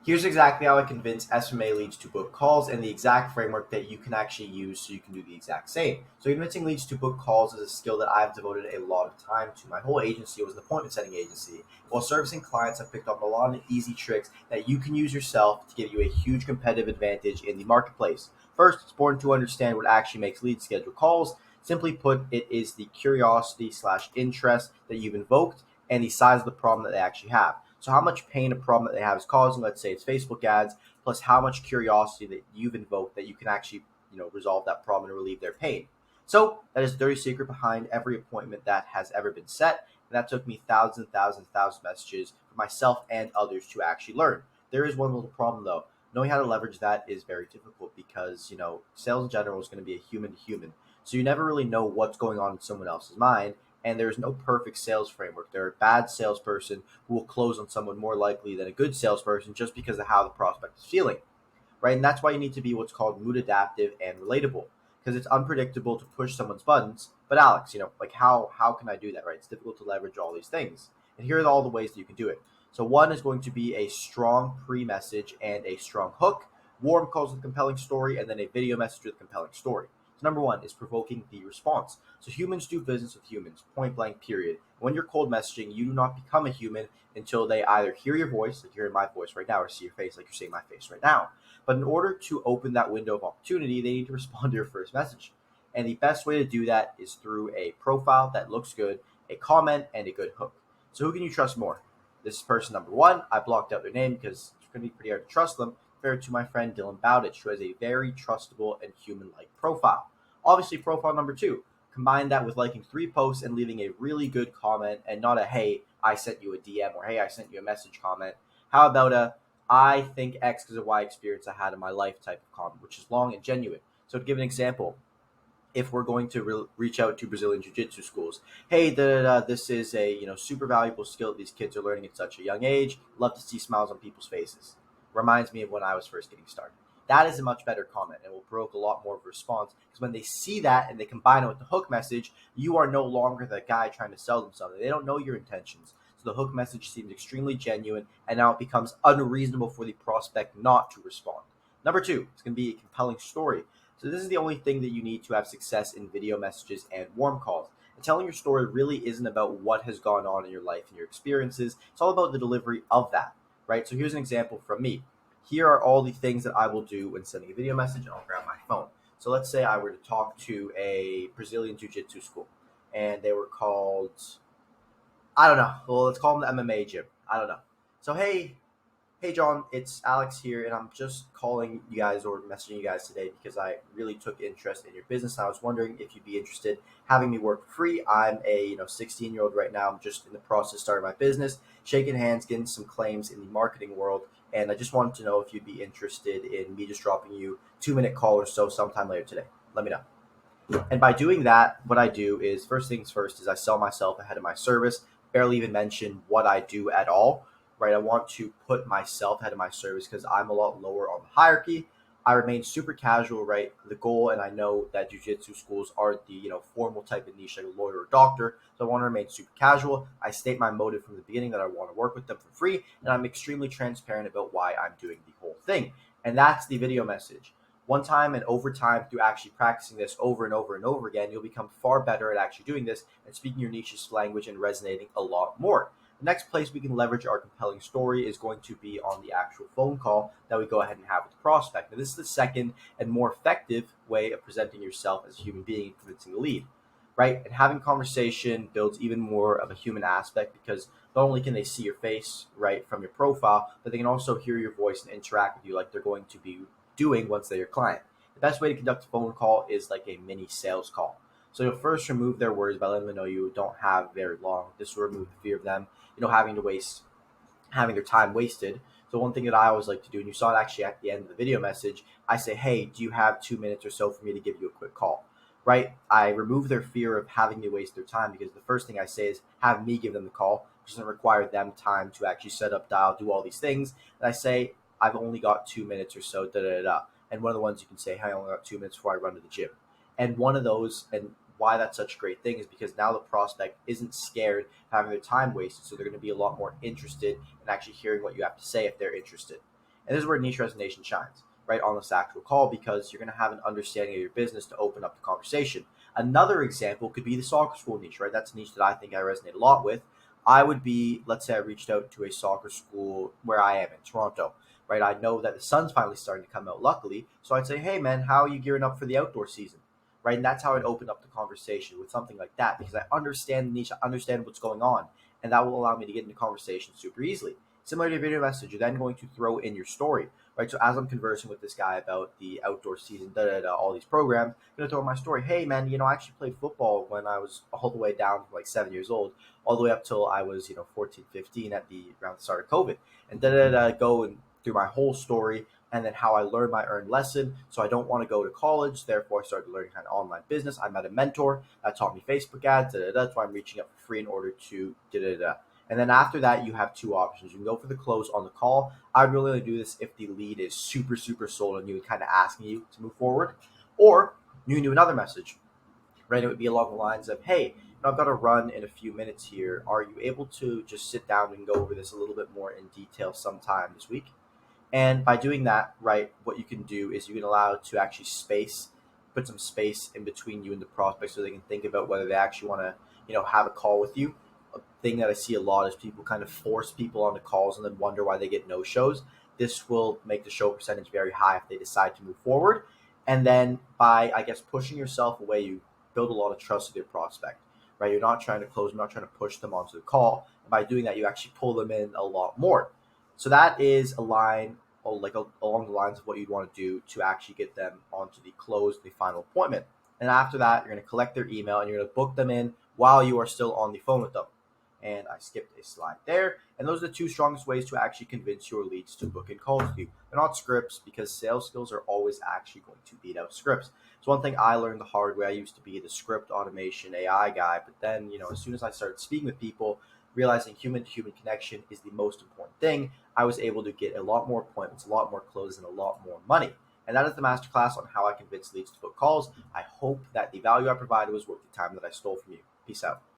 Here's exactly how I convince SMA leads to book calls and the exact framework that you can actually use so you can do the exact same. So convincing leads to book calls is a skill that I've devoted a lot of time to. My whole agency was an appointment setting agency. While servicing clients, I've picked up a lot of easy tricks that you can use yourself to give you a huge competitive advantage in the marketplace. First, it's important to understand what actually makes leads schedule calls. Simply put, it is the curiosity slash interest that you've invoked and the size of the problem that they actually have. So how much pain a problem that they have is causing, let's say it's Facebook ads, plus how much curiosity that you've invoked that you can actually, resolve that problem and relieve their pain. So that is the dirty secret behind every appointment that has ever been set. And that took me thousands and thousands and thousands of messages for myself and others to actually learn. There is one little problem though. Knowing how to leverage that is very difficult because, sales in general is going to be a human to human. So you never really know what's going on in someone else's mind. And there's no perfect sales framework. There are a bad salesperson who will close on someone more likely than a good salesperson just because of how the prospect is feeling, right? And that's why you need to be what's called mood adaptive and relatable, because it's unpredictable to push someone's buttons. But Alex, like how can I do that, right? It's difficult to leverage all these things. And here are all the ways that you can do it. So one is going to be a strong pre-message and a strong hook, warm calls with a compelling story, and then a video message with a compelling story. So number one is provoking the response. So humans do business with humans, point blank, period. When you're cold messaging, you do not become a human until they either hear your voice, like you're hearing my voice right now, or see your face, like you're seeing my face right now. But in order to open that window of opportunity, they need to respond to your first message. And the best way to do that is through a profile that looks good, a comment, and a good hook. So who can you trust more? This is person number one. I blocked out their name because it's going to be pretty hard to trust them. Compared to my friend Dylan Bowditch, who has a very trustable and human-like profile. Obviously, profile number two, combine that with liking 3 posts and leaving a really good comment and not a, hey, I sent you a DM or hey, I sent you a message comment. How about a, I think X because of Y experience I had in my life type of comment, which is long and genuine. So to give an example, if we're going to reach out to Brazilian Jiu-Jitsu schools, hey, this is a super valuable skill that these kids are learning at such a young age. Love to see smiles on people's faces. Reminds me of when I was first getting started. That is a much better comment and will provoke a lot more of a response because when they see that and they combine it with the hook message, you are no longer the guy trying to sell them something. They don't know your intentions. So the hook message seems extremely genuine and now it becomes unreasonable for the prospect not to respond. Number two, it's going to be a compelling story. So this is the only thing that you need to have success in video messages and warm calls. And telling your story really isn't about what has gone on in your life and your experiences. It's all about the delivery of that, right? So here's an example from me. Here are all the things that I will do when sending a video message, and I'll grab my phone. So let's say I were to talk to a Brazilian Jiu-Jitsu school, and they were called, I don't know. Well, let's call them the MMA gym. I don't know. So hey John, it's Alex here, and I'm just calling you guys or messaging you guys today because I really took interest in your business. And I was wondering if you'd be interested having me work for free. I'm a 16-year-old right now. I'm just in the process of starting my business, shaking hands, getting some claims in the marketing world, and I just wanted to know if you'd be interested in me just dropping you 2-minute call or so sometime later today. Let me know. And by doing that, what I do is first things first is I sell myself ahead of my service, barely even mention what I do at all. Right, I want to put myself ahead of my service because I'm a lot lower on the hierarchy. I remain super casual, right? The goal, and I know that jiu-jitsu schools are the formal type of niche, like a lawyer or doctor. So I want to remain super casual. I state my motive from the beginning that I want to work with them for free, and I'm extremely transparent about why I'm doing the whole thing. And that's the video message. One time and over time, through actually practicing this over and over and over again, you'll become far better at actually doing this and speaking your niche's language and resonating a lot more. The next place we can leverage our compelling story is going to be on the actual phone call that we go ahead and have with the prospect. Now, this is the second and more effective way of presenting yourself as a human being and convincing the lead, right? And having conversation builds even more of a human aspect because not only can they see your face, right, from your profile, but they can also hear your voice and interact with you like they're going to be doing once they're your client. The best way to conduct a phone call is like a mini sales call. So you'll first remove their words by letting them know you don't have very long. This will remove the fear of them, having their time wasted. So one thing that I always like to do, and you saw it actually at the end of the video message, I say, hey, do you have 2 minutes or so for me to give you a quick call? Right? I remove their fear of having to waste their time because the first thing I say is have me give them the call, which doesn't require them time to actually set up, dial, do all these things. And I say, I've only got 2 minutes or so, da da da. And one of the ones you can say, hey, I only got 2 minutes before I run to the gym. And one of those, and why that's such a great thing is because now the prospect isn't scared of having their time wasted, so they're going to be a lot more interested in actually hearing what you have to say if they're interested. And this is where niche resonation shines, right, on this actual call, because you're going to have an understanding of your business to open up the conversation. Another example could be the soccer school niche, right? That's a niche that I think I resonate a lot with. I would be, let's say I reached out to a soccer school where I am in Toronto, right? I know that the sun's finally starting to come out, luckily. So I'd say, hey, man, how are you gearing up for the outdoor season? Right? And that's how I'd open up the conversation with something like that, because I understand the niche, I understand what's going on, and that will allow me to get into conversation super easily. Similar to a video message, you're then going to throw in your story, right? So as I'm conversing with this guy about the outdoor season, all these programs, I'm going to throw in my story. Hey, man, I actually played football when I was all the way down from like 7 years old, all the way up till I was, 14, 15 around the start of COVID, and go and through my whole story, and then how I learned my earned lesson. So I don't want to go to college. Therefore, I started learning kind of online business. I met a mentor that taught me Facebook ads. That's why I'm reaching out for free in order to And then after that, you have two options. You can go for the close on the call. I'd really only do this if the lead is super, super sold on you and kind of asking you to move forward. Or you can do another message, right? It would be along the lines of, hey, I've got to run in a few minutes here. Are you able to just sit down and go over this a little bit more in detail sometime this week? And by doing that, right, what you can do is you can allow it to actually put some space in between you and the prospect so they can think about whether they actually want to, have a call with you. A thing that I see a lot is people kind of force people onto calls and then wonder why they get no shows. This will make the show percentage very high if they decide to move forward. And then by, I guess, pushing yourself away, you build a lot of trust with your prospect, right? You're not trying to close, you're not trying to push them onto the call. And by doing that, you actually pull them in a lot more. So that is along the lines of what you'd want to do to actually get them onto the close, the final appointment. And after that, you're going to collect their email and you're going to book them in while you are still on the phone with them. And I skipped a slide there. And those are the two strongest ways to actually convince your leads to book in calls with you. They're not scripts, because sales skills are always actually going to beat out scripts. So one thing I learned the hard way, I used to be the script automation AI guy, but then, as soon as I started speaking with people, realizing human to human connection is the most important thing, I was able to get a lot more appointments, a lot more closes, and a lot more money. And that is the masterclass on how I convince leads to book calls. I hope that the value I provided was worth the time that I stole from you. Peace out.